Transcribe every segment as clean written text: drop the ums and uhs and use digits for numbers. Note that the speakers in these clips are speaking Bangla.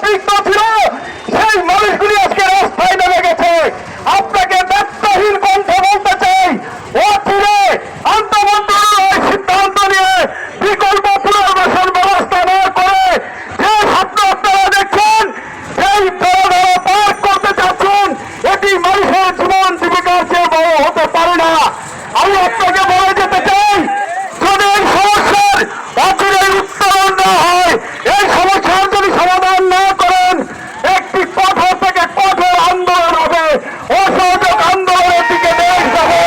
অভিজ্ঞ ছিল সেই মানুষগুলি আজকে রাস্তায় নেমে গেছে। আপনাকে ব্যর্থহীন কণ্ঠে বলতে চাই, অচিরে আন্তঃমন্ত্রণালয় সিদ্ধান্ত নিয়ে বিকল্প পুনর্বাসন ব্যবস্থা না করে যে স্বপ্ন আপনারা দেখছেন, সেই বড় পার করতে চাচ্ছেন, এটি মানুষের জীবন জীবিকার চেয়ে বড় হতে পারে না। আমি আপনাকে বলে যেতে চাই, যদি এই সমস্যার অচিরে উত্তরণ না হয়, এই সমস্যার যদি সমাধান না করেন, একটি কঠোর থেকে কঠোর আন্দোলন হবে, অসহযোগ আন্দোলনের দিকে দেশ যাবে।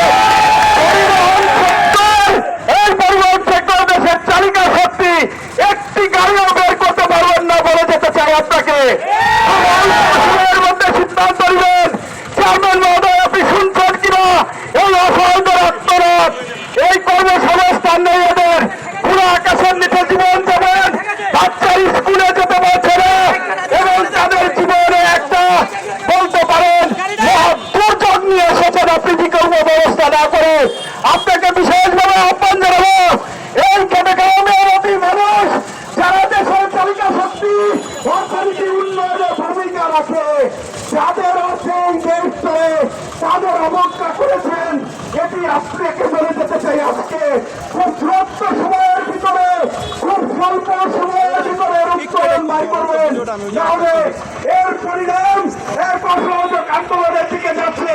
পরিবহন সেক্টর, এই পরিবহন সেক্টর দেশের চালিকা শক্তি, একটি গাড়িও বের করতে পারবেন না বলে যেতে চাই আপনাকে। সময়ের মধ্যে সিদ্ধান্ত নেবেন। চেয়ারম্যান মহোদয়, আপনি শুনছেন কিনা? এই অসহায়দের আত্মনাথ, এই কর্মসংস্থান নেই এদের, পুরো আকাশের নিচে জীবন দেবেন, বাচ্চার স্কুলে যেতে পারছে না এবং তাদের জীবনে একটা বলতে পারেন দুর্যোগ নিয়ে এসেছেন। আপনি বিকল্প ব্যবস্থা না করে আপনাকে বিশেষভাবে আহ্বান জানাবো, এই খেটে খাওয়া মেহনতি মানুষ যারা দেশের চালিকা শক্তি, অর্থনীতি উন্নয়নে ভূমিকা রাখে, যাদের অর্থে এই দেশ চলে, তাদের অবজ্ঞা করেছেন। এটি আপনাকে বলে যেতে চাই, আজকে খুব দ্রুত সময়ের ভিতরে, খুব স্বল্প সময়ের ভিতরে উত্তরণ বাই করবেন, তাহলে এর পরিণাম এক অসহযোগ আন্দোলনের দিকে যাচ্ছে,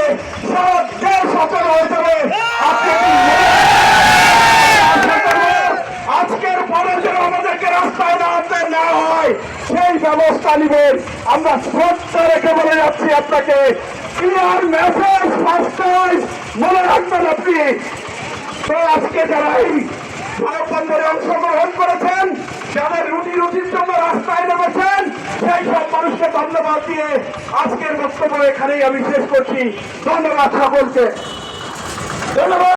সারা দেশ অচল হয়ে যাবে। আজকের পরে যেন আমাদেরকে রাস্তায় দাঁড়াতে না হয় সেই ব্যবস্থা নিবেন। আমরা শ্রদ্ধা রেখে বলে যাচ্ছি আপনাকে, ক্লিয়ার মেসেজ, মনে রাখবেন আপনি। তো আজকে যারা এই মানববন্ধনে অংশগ্রহণ করেছেন, যাদের রুটির জন্য রাস্তায় নেমেছেন, সেই সব মানুষকে ধন্যবাদ দিয়ে আজকের বক্তব্য এখানেই আমি শেষ করছি। ধন্যবাদ সকলকে, ধন্যবাদ।